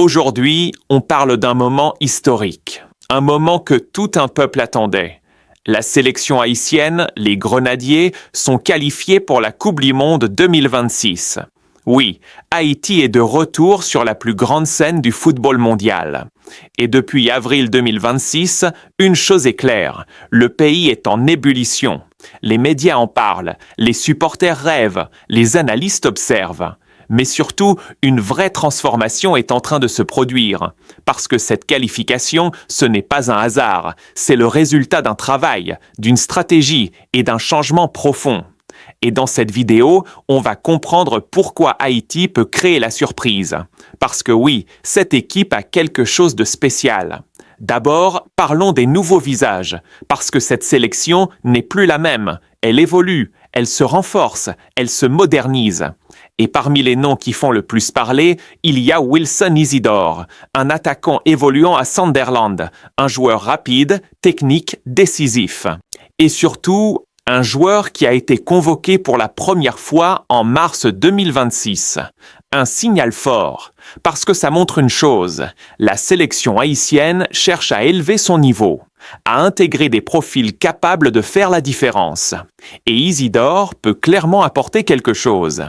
Aujourd'hui, on parle d'un moment historique, un moment que tout un peuple attendait. La sélection haïtienne, les Grenadiers, sont qualifiés pour la Coupe du Monde 2026. Oui, Haïti est de retour sur la plus grande scène du football mondial. Et depuis avril 2026, une chose est claire, le pays est en ébullition. Les médias en parlent, les supporters rêvent, les analystes observent. Mais surtout, une vraie transformation est en train de se produire. Parce que cette qualification, ce n'est pas un hasard, c'est le résultat d'un travail, d'une stratégie et d'un changement profond. Et dans cette vidéo, on va comprendre pourquoi Haïti peut créer la surprise. Parce que oui, cette équipe a quelque chose de spécial. D'abord, parlons des nouveaux visages, parce que cette sélection n'est plus la même. Elle évolue, elle se renforce, elle se modernise. Et parmi les noms qui font le plus parler, il y a Wilson Isidore, un attaquant évoluant à Sunderland, un joueur rapide, technique, décisif. Et surtout, un joueur qui a été convoqué pour la première fois en mars 2026. Un signal fort, parce que ça montre une chose, la sélection haïtienne cherche à élever son niveau, à intégrer des profils capables de faire la différence. Et Isidore peut clairement apporter quelque chose.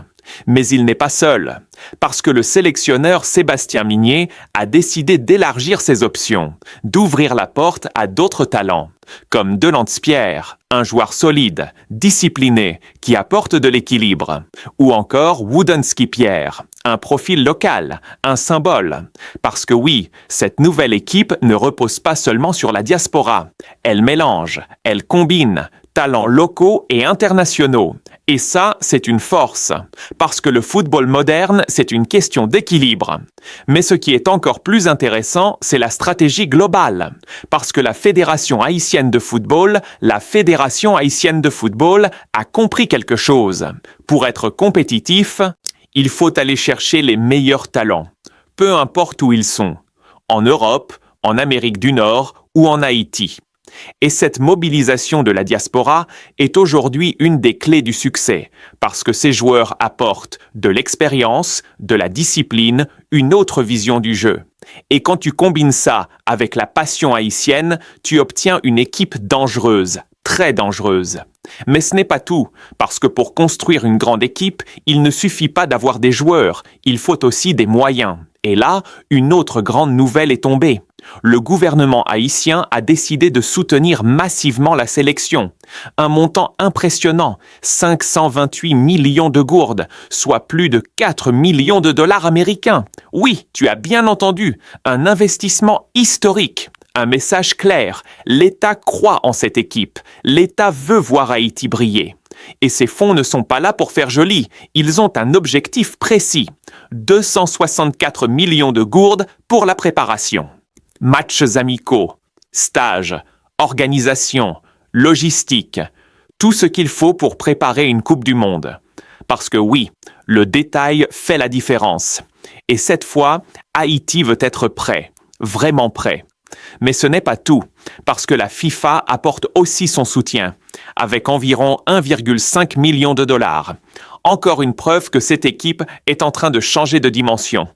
Mais il n'est pas seul, parce que le sélectionneur Sébastien Migné a décidé d'élargir ses options, d'ouvrir la porte à d'autres talents, comme Delanthe-Pierre, un joueur solide, discipliné, qui apporte de l'équilibre, ou encore Woodensky-Pierre, un profil local, un symbole. Parce que oui, cette nouvelle équipe ne repose pas seulement sur la diaspora, elle mélange, elle combine, talents locaux et internationaux. Et ça, c'est une force, parce que le football moderne, c'est une question d'équilibre. Mais ce qui est encore plus intéressant, c'est la stratégie globale, parce que la Fédération haïtienne de football, a compris quelque chose. Pour être compétitif, il faut aller chercher les meilleurs talents, peu importe où ils sont, en Europe, en Amérique du Nord ou en Haïti. Et cette mobilisation de la diaspora est aujourd'hui une des clés du succès, parce que ces joueurs apportent de l'expérience, de la discipline, une autre vision du jeu. Et quand tu combines ça avec la passion haïtienne, tu obtiens une équipe dangereuse, très dangereuse. Mais ce n'est pas tout, parce que pour construire une grande équipe, il ne suffit pas d'avoir des joueurs, il faut aussi des moyens. Et là, une autre grande nouvelle est tombée. Le gouvernement haïtien a décidé de soutenir massivement la sélection. Un montant impressionnant, 528 millions de gourdes, soit plus de 4 millions de dollars américains. Oui, tu as bien entendu, un investissement historique. Un message clair, l'État croit en cette équipe, l'État veut voir Haïti briller. Et ces fonds ne sont pas là pour faire joli, ils ont un objectif précis, 264 millions de gourdes pour la préparation. Matchs amicaux, stages, organisation, logistique, tout ce qu'il faut pour préparer une Coupe du Monde. Parce que oui, le détail fait la différence. Et cette fois, Haïti veut être prêt, vraiment prêt. Mais ce n'est pas tout, parce que la FIFA apporte aussi son soutien, avec environ 1,5 million de dollars. Encore une preuve que cette équipe est en train de changer de dimension.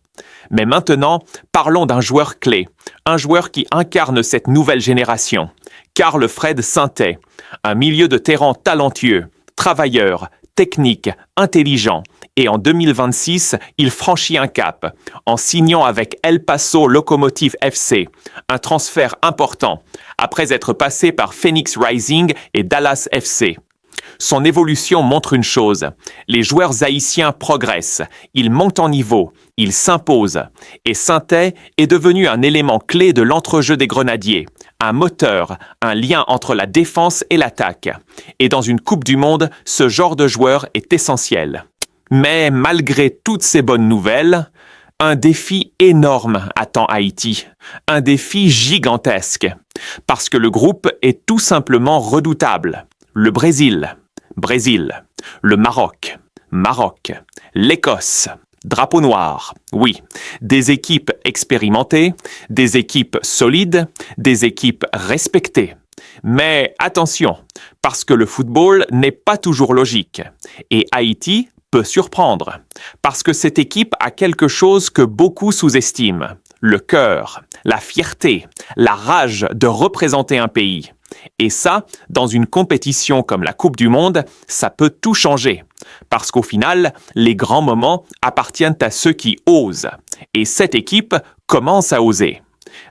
Mais maintenant, parlons d'un joueur clé, un joueur qui incarne cette nouvelle génération, Carl Fred Saintet, un milieu de terrain talentueux, travailleur, technique, intelligent, et en 2026, il franchit un cap, en signant avec El Paso Locomotive FC, un transfert important, après être passé par Phoenix Rising et Dallas FC. Son évolution montre une chose, les joueurs haïtiens progressent, ils montent en niveau, ils s'imposent, et Saintet est devenu un élément clé de l'entrejeu des Grenadiers, un moteur, un lien entre la défense et l'attaque. Et dans une Coupe du Monde, ce genre de joueur est essentiel. Mais malgré toutes ces bonnes nouvelles, un défi énorme attend Haïti, un défi gigantesque, parce que le groupe est tout simplement redoutable. Le Brésil, le Maroc, l'Écosse, drapeau noir, oui, des équipes expérimentées, des équipes solides, des équipes respectées. Mais attention, parce que le football n'est pas toujours logique, et Haïti peut surprendre, parce que cette équipe a quelque chose que beaucoup sous-estiment, le cœur, la fierté, la rage de représenter un pays. Et ça, dans une compétition comme la Coupe du Monde, ça peut tout changer. Parce qu'au final, les grands moments appartiennent à ceux qui osent. Et cette équipe commence à oser.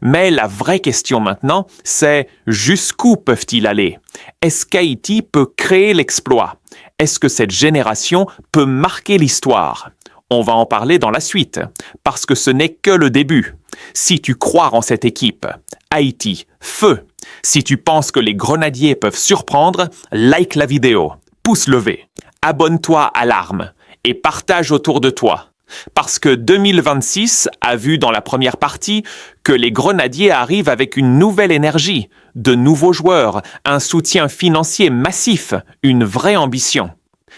Mais la vraie question maintenant, c'est jusqu'où peuvent-ils aller? Est-ce qu'Haïti peut créer l'exploit? Est-ce que cette génération peut marquer l'histoire? On va en parler dans la suite, parce que ce n'est que le début. Si tu crois en cette équipe, Haïti, feu! Si tu penses que les grenadiers peuvent surprendre, like la vidéo, pouce levé, abonne-toi à l'arme et partage autour de toi. Parce que 2026 a vu dans la première partie que les grenadiers arrivent avec une nouvelle énergie, de nouveaux joueurs, un soutien financier massif, une vraie ambition.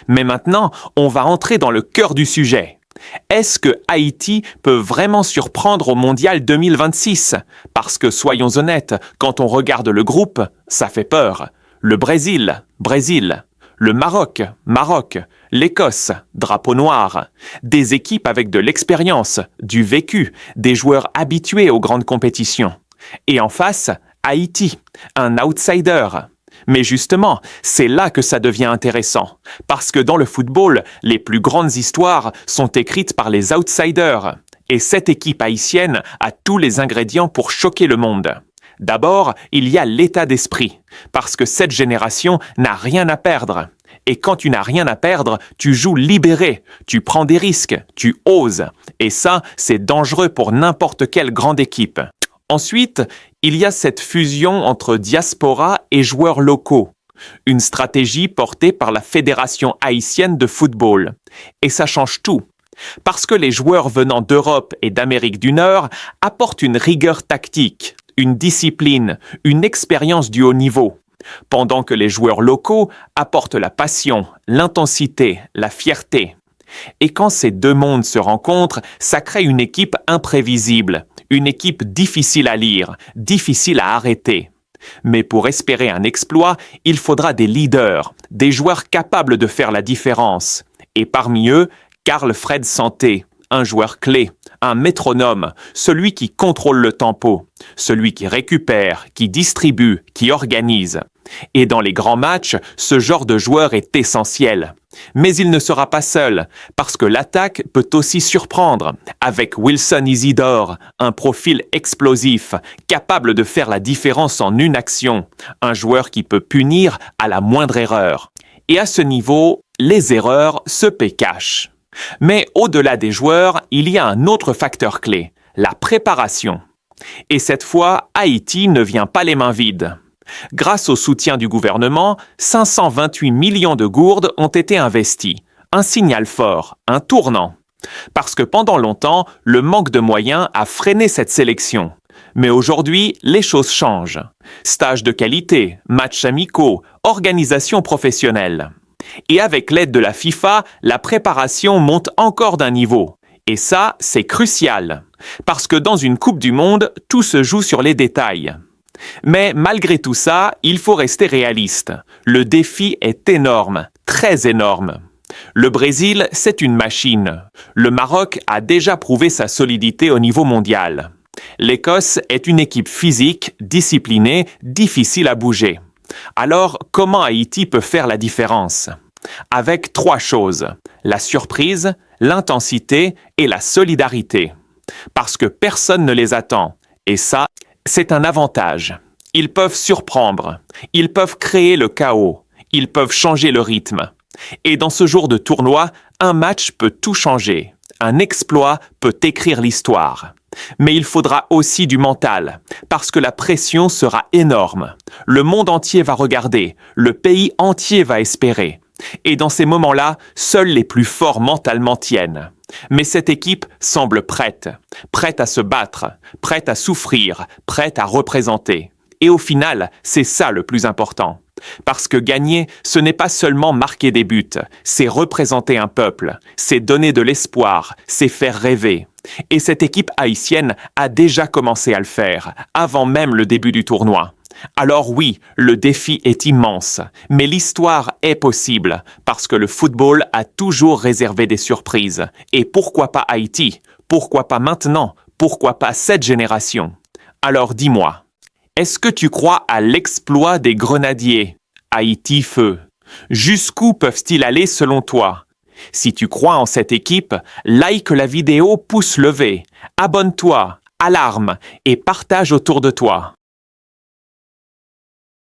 Mais maintenant, on va entrer dans le cœur du sujet. Est-ce que Haïti peut vraiment surprendre au Mondial 2026? Parce que, soyons honnêtes, quand on regarde le groupe, ça fait peur. Le Brésil, Brésil. Le Maroc, Maroc. L'Écosse, drapeau noir. Des équipes avec de l'expérience, du vécu, des joueurs habitués aux grandes compétitions. Et en face, Haïti, un outsider. Mais justement, c'est là que ça devient intéressant. Parce que dans le football, les plus grandes histoires sont écrites par les outsiders. Et cette équipe haïtienne a tous les ingrédients pour choquer le monde. D'abord, il y a l'état d'esprit. Parce que cette génération n'a rien à perdre. Et quand tu n'as rien à perdre, tu joues libéré, tu prends des risques, tu oses. Et ça, c'est dangereux pour n'importe quelle grande équipe. Ensuite, il y a cette fusion entre diaspora et joueurs locaux. Une stratégie portée par la Fédération haïtienne de football. Et ça change tout. Parce que les joueurs venant d'Europe et d'Amérique du Nord apportent une rigueur tactique, une discipline, une expérience du haut niveau. Pendant que les joueurs locaux apportent la passion, l'intensité, la fierté. Et quand ces deux mondes se rencontrent, ça crée une équipe imprévisible, une équipe difficile à lire, difficile à arrêter. Mais pour espérer un exploit, il faudra des leaders, des joueurs capables de faire la différence. Et parmi eux, Carl Fred Santé, un joueur clé, un métronome, celui qui contrôle le tempo, celui qui récupère, qui distribue, qui organise. Et dans les grands matchs, ce genre de joueur est essentiel. Mais il ne sera pas seul, parce que l'attaque peut aussi surprendre, avec Wilson Isidore, un profil explosif, capable de faire la différence en une action, un joueur qui peut punir à la moindre erreur. Et à ce niveau, les erreurs se paient cash. Mais au-delà des joueurs, il y a un autre facteur clé, la préparation. Et cette fois, Haïti ne vient pas les mains vides. Grâce au soutien du gouvernement, 528 millions de gourdes ont été investis. Un signal fort, un tournant. Parce que pendant longtemps, le manque de moyens a freiné cette sélection. Mais aujourd'hui, les choses changent. Stages de qualité, matchs amicaux, organisation professionnelle. Et avec l'aide de la FIFA, la préparation monte encore d'un niveau. Et ça, c'est crucial. Parce que dans une Coupe du Monde, tout se joue sur les détails. Mais malgré tout ça, il faut rester réaliste. Le défi est énorme, très énorme. Le Brésil, c'est une machine. Le Maroc a déjà prouvé sa solidité au niveau mondial. L'Écosse est une équipe physique, disciplinée, difficile à bouger. Alors, comment Haïti peut faire la différence? Avec 3 choses, la surprise, l'intensité et la solidarité. Parce que personne ne les attend. Et ça, c'est un avantage. Ils peuvent surprendre, ils peuvent créer le chaos, ils peuvent changer le rythme. Et dans ce jour de tournoi, un match peut tout changer. Un exploit peut écrire l'histoire. Mais il faudra aussi du mental, parce que la pression sera énorme. Le monde entier va regarder, le pays entier va espérer. Et dans ces moments-là, seuls les plus forts mentalement tiennent. Mais cette équipe semble prête à se battre, prête à souffrir, prête à représenter. Et au final, c'est ça le plus important. Parce que gagner, ce n'est pas seulement marquer des buts, c'est représenter un peuple, c'est donner de l'espoir, c'est faire rêver. Et cette équipe haïtienne a déjà commencé à le faire, avant même le début du tournoi. Alors oui, le défi est immense, mais l'histoire est possible, parce que le football a toujours réservé des surprises. Et pourquoi pas Haïti? Pourquoi pas maintenant? Pourquoi pas 7 générations? Alors dis-moi, est-ce que tu crois à l'exploit des grenadiers? Haïti feu. Jusqu'où peuvent-ils aller selon toi? Si tu crois en cette équipe, like la vidéo pouce levé, abonne-toi, alarme et partage autour de toi.